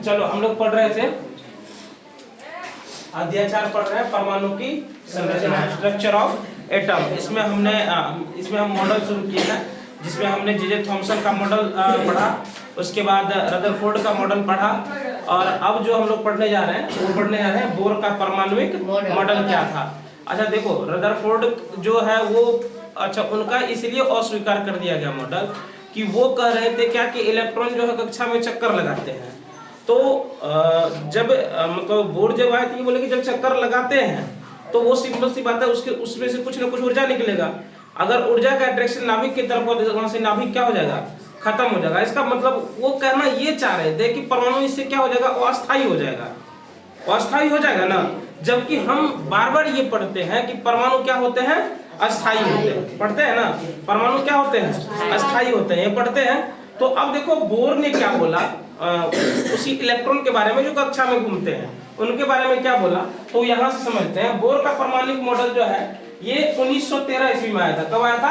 चलो हम लोग पढ़ रहे थे अध्याय 4 पढ़ रहे हैं परमाणु की संरचना, स्ट्रक्चर ऑफ एटम। इसमें हम मॉडल शुरू किए हैं, जिसमें हमने जे थॉमसन का मॉडल पढ़ा, उसके बाद रदरफोर्ड का मॉडल पढ़ा, और अब जो हम लोग पढ़ने जा रहे हैं बोर का परमाणुविक मॉडल क्या था। अच्छा देखो, रदरफोर्ड जो है वो उनका इसलिए अस्वीकार कर दिया गया मॉडल कि वो कह रहे थे क्या कि इलेक्ट्रॉन जो है कक्षा में चक्कर लगाते हैं। तो जब मतलब बोर जब आए थे बोले कि जब चक्कर लगाते हैं तो वो सिंपल सी बात है, उसमें से कुछ ना कुछ ऊर्जा निकलेगा। अगर ऊर्जा का अट्रैक्शन नाभिक की तरफ होता है, वहां से नाभिक क्या हो जाएगा, खत्म हो जाएगा। इसका मतलब वो कहना ये चाह रहे थे कि परमाणु इससे क्या हो जाएगा, अस्थायी हो जाएगा, अस्थायी हो जाएगा ना। जबकि हम बार बार ये पढ़ते हैं कि परमाणु क्या होते हैं, अस्थायी होते हैं, पढ़ते हैं ना, परमाणु क्या होते हैं, अस्थायी होते हैं, ये पढ़ते हैं। तो अब देखो बोर ने क्या बोला उसी इलेक्ट्रॉन के बारे में जो कक्षा में घूमते हैं उनके बारे में क्या बोला, तो यहाँ से समझते हैं। बोर का परमाणुविक मॉडल जो है ये 1913 ईस्वी में आया था। कब आया था,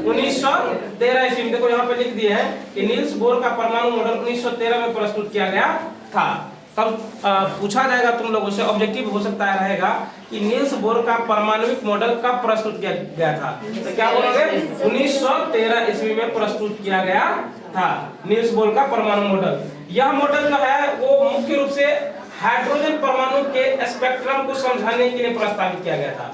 1913 ईस्वी में। देखो यहाँ पे लिख दिए हैं कि नील्स बोर का परमाणु मॉडल 1913 में प्रस्तुत किया गया था। तब पूछा जाएगा तुम लोगों से, ऑब्जेक्टिव हो सकता है रहेगा कि नील्स बोर का परमाणुविक मॉडल कब प्रस्तुत किया गया था, तो क्या बोलोगे, 1913 ईस्वी में प्रस्तुत किया गया था नील्स बोर का परमाणु मॉडल। यह मॉडल जो है वो मुख्य रूप से हाइड्रोजन परमाणु के स्पेक्ट्रम को समझाने के लिए प्रस्तावित किया गया था।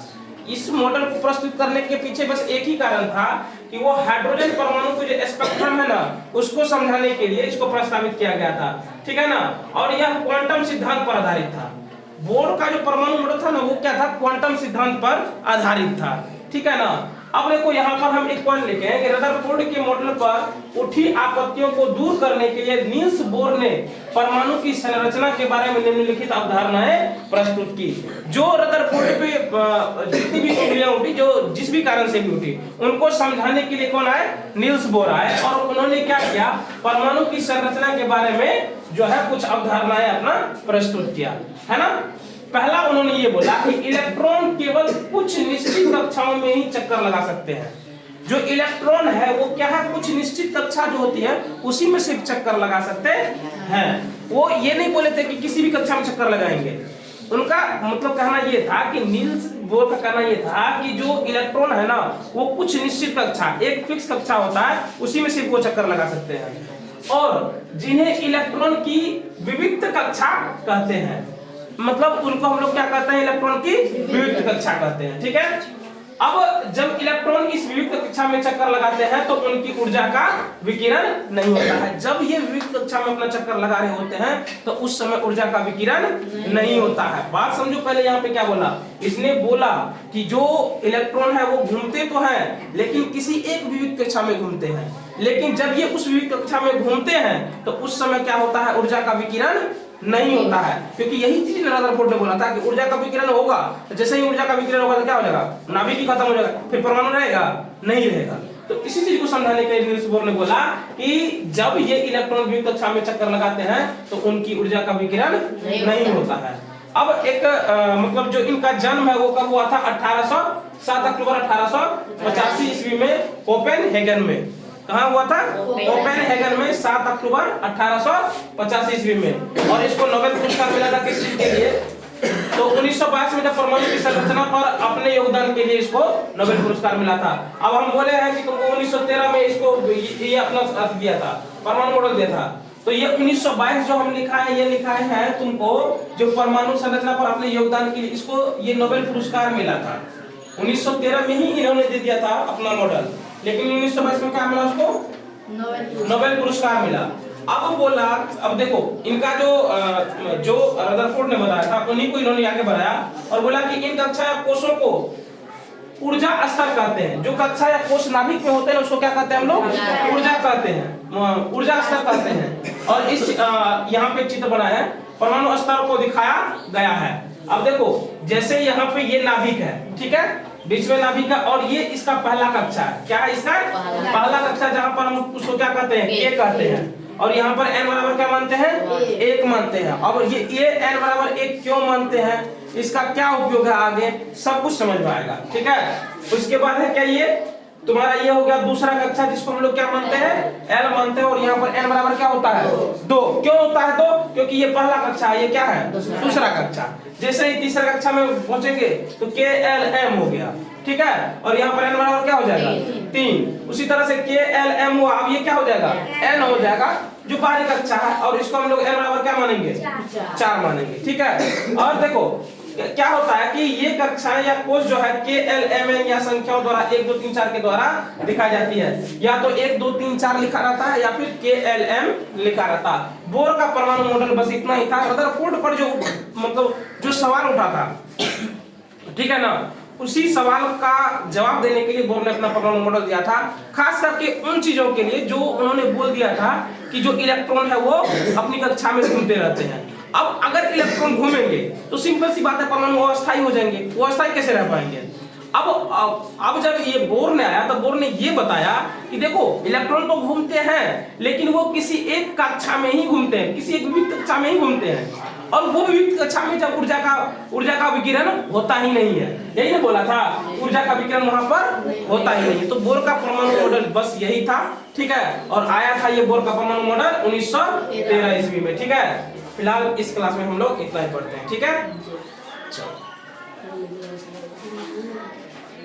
इस मॉडल को प्रस्तुत करने के पीछे बस एक ही कारण था कि वो हाइड्रोजन परमाणु को जो स्पेक्ट्रम है ना उसको समझाने के लिए इसको प्रस्तावित किया गया था, ठीक है ना। और यह क्वांटम सिद्धांत पर आधारित था। बोर का जो परमाणु मॉडल था ना वो क्या था, क्वांटम सिद्धांत पर आधारित था, ठीक है ना। अब देखो यहाँ पर हम एक पॉइंट लिखे हैं कि रदरफोर्ड के मॉडल पर उठी आपत्तियों को दूर करने के लिए नील्स बोर ने परमाणु की संरचना के बारे में निम्नलिखित अवधारणाएं प्रस्तुत की। जो रदरफोर्ड पे जितनी भी उंगलियां उठी, जो जिस भी कारण से भी उठी, उनको समझाने के लिए कौन आए, नील्स बोर आए, और उन्होंने क्या किया, परमाणु की संरचना के बारे में जो है कुछ अवधारणाएं अपना प्रस्तुत किया, है ना। पहला उन्होंने ये बोला कि इलेक्ट्रॉन केवल कुछ निश्चित कक्षाओं में ही चक्कर लगा सकते हैं। जो इलेक्ट्रॉन है वो क्या है, कुछ निश्चित कक्षा जो होती है उसी में सिर्फ चक्कर लगा सकते हैं। वो ये नहीं बोले थे कि किसी भी कक्षा में चक्कर लगाएंगे। उनका मतलब कहना ये था कि नील्स बोर का कहना ये था कि जो इलेक्ट्रॉन है ना वो कुछ निश्चित कक्षा, एक फिक्स कक्षा होता है, उसी में सिर्फ वो चक्कर लगा सकते हैं, और जिन्हें इलेक्ट्रॉन की विविक्त कक्षा कहते हैं। मतलब उनको हम लोग क्या कहते हैं, इलेक्ट्रॉन की विविक्त कक्षा कहते हैं, ठीक है। अब जब इलेक्ट्रॉन इस विविक्त कक्षा में चक्कर लगाते हैं तो उनकी ऊर्जा का विकिरण नहीं होता है। जब ये विविक्त कक्षा में अपना चक्कर लगा रहे होते हैं तो उस समय ऊर्जा का विकिरण नहीं होता है। बात समझो, पहले यहाँ पे क्या बोला, इसने बोला कि जो इलेक्ट्रॉन है वो घूमते तो हैं लेकिन किसी एक विविक्त कक्षा में घूमते हैं, लेकिन जब ये उस विविक्त कक्षा में घूमते हैं तो उस समय क्या होता है, ऊर्जा का विकिरण नहीं होता है। क्योंकि यही चीज रदरफोर्ड ने बोला था कि ऊर्जा का विकिरण होगा, जैसे ही ऊर्जा का विकिरण होगा तो क्या हो जाएगा, नाभिक ही खत्म हो जाएगा, फिर परमाणु रहेगा नहीं रहेगा। तो इसी चीज को समझाने के लिए नील्स बोर ने बोला कि जब ये इलेक्ट्रॉन विविक्त कक्षा में चक्कर लगाते हैं तो उनकी ऊर्जा का विकिरण नहीं होता है। अब एक मतलब जो इनका जन्म है वो कब हुआ था, 7 अक्टूबर 1885 ईस्वी में कोपेनहेगन में। कहाँ हुआ था, कोपेनहेगन में 7 अक्टूबर 1885 ईस्वी में। और इसको नोबेल पुरस्कार मिला था किस चीज के लिए, तो 1922 में जब परमाणु की संरचना पर अपने योगदान के लिए इसको नोबेल पुरस्कार मिला था। अब हम बोले हैं कि तुमको 1913 में इसको ये अपना अर्थ दिया था, परमाणु मॉडल दिया था, तो ये 1922 जो हम लिखा है, ये लिखा है तुमको जो परमाणु संरचना पर अपने योगदान के लिए इसको ये नोबेल पुरस्कार मिला था। 1913 में ही इन्होंने दे दिया था अपना मॉडल, लेकिन 1922 में क्या मिला उसको, नोबेल पुरस्कार मिला। अब बोला, अब देखो इनका जो रदरफोर्ड ने बताया था उन्हीं को इन्होंने आगे बढ़ाया और बोला कि इन कक्षा या कोषों को ऊर्जा स्तर कहते हैं। जो कक्षा या कोष नाभिक में होते हैं उसको क्या कहते हैं हम लोग, ऊर्जा कहते हैं, ऊर्जा स्तर कहते हैं। और इस यहाँ पे चित्र बनाया है, परमाणु स्तर को दिखाया गया है। अब देखो जैसे यहाँ पे ये नाभिक है, ठीक है, बीच में नाभिक है, और ये इसका पहला कक्षा है। क्या है इसका पहला कक्षा, जहाँ पर हम उसको क्या कहते हैं, ए कहते हैं, और यहाँ पर n बराबर क्या मानते हैं, 1 मानते हैं। अब ये n बराबर 1 क्यों मानते हैं, इसका क्या उपयोग है, आगे सब कुछ समझ में आएगा, ठीक है। उसके बाद है क्या, ये तुम्हारा ये हो गया दूसरा कक्षा, जिसको हम लोग क्या मानते हैं, एल मानते हैं। और यहाँ पर एन बराबर क्या होता है, 2। क्यों होता है 2? क्योंकि ये पहला कक्षा है, ये क्या है, दूसरा कक्षा। जैसे ही तीसरा कक्षा में पहुंचेंगे तो के एल एम हो गया, ठीक है। और यहाँ पर एन बराबर क्या हो जाएगा, 3। उसी तरह से के एल एम हुआ, अब ये क्या हो जाएगा, एन हो जाएगा, जो बाहरी कक्षा है। और इसको हम लोग एन बराबर क्या मानेंगे, 4 मानेंगे, ठीक है। और देखो क्या होता है कि ये कक्षाएं या कोर्स जो है के एल एम एन या संख्याओं द्वारा 1 2 3 4 के द्वारा दिखाई जाती है। या तो 1 2 3 4 लिखा रहता है या फिर के एल एम लिखा रहता है। बोर का परमाणु मॉडल बस इतना ही था। रदरफोर्ड पर जो मतलब जो सवाल उठा था, ठीक है ना, उसी सवाल का जवाब देने के लिए बोर ने अपना परमाणु मॉडल दिया था। खास करके उन चीजों के लिए जो उन्होंने बोल दिया था कि जो इलेक्ट्रॉन है वो अपनी कक्षा में घूमते रहते हैं। अब अगर इलेक्ट्रॉन घूमेंगे तो सिंपल सी बात है, परमाणु अस्थायी हो जाएंगे। वो अस्थायी कैसे रह पाएंगे? अब जब ये बोर ने आया तो बोर ने ये बताया कि देखो इलेक्ट्रॉन तो घूमते हैं, लेकिन वो किसी एक कक्षा में ही घूमते हैं, किसी एक विविध कक्षा में ही घूमते हैं। और वो विविध कक्षा में जब ऊर्जा का विकिरण होता ही नहीं है। यही ना बोला था, ऊर्जा का विकिरण वहां पर होता ही नहीं है। तो बोर का परमाणु मॉडल बस यही था, ठीक है। और आया था ये बोर का परमाणु मॉडल 1913 ईस्वी में, ठीक है। फिलहाल इस क्लास में हम लोग इतना ही पढ़ते हैं, ठीक है। चलो।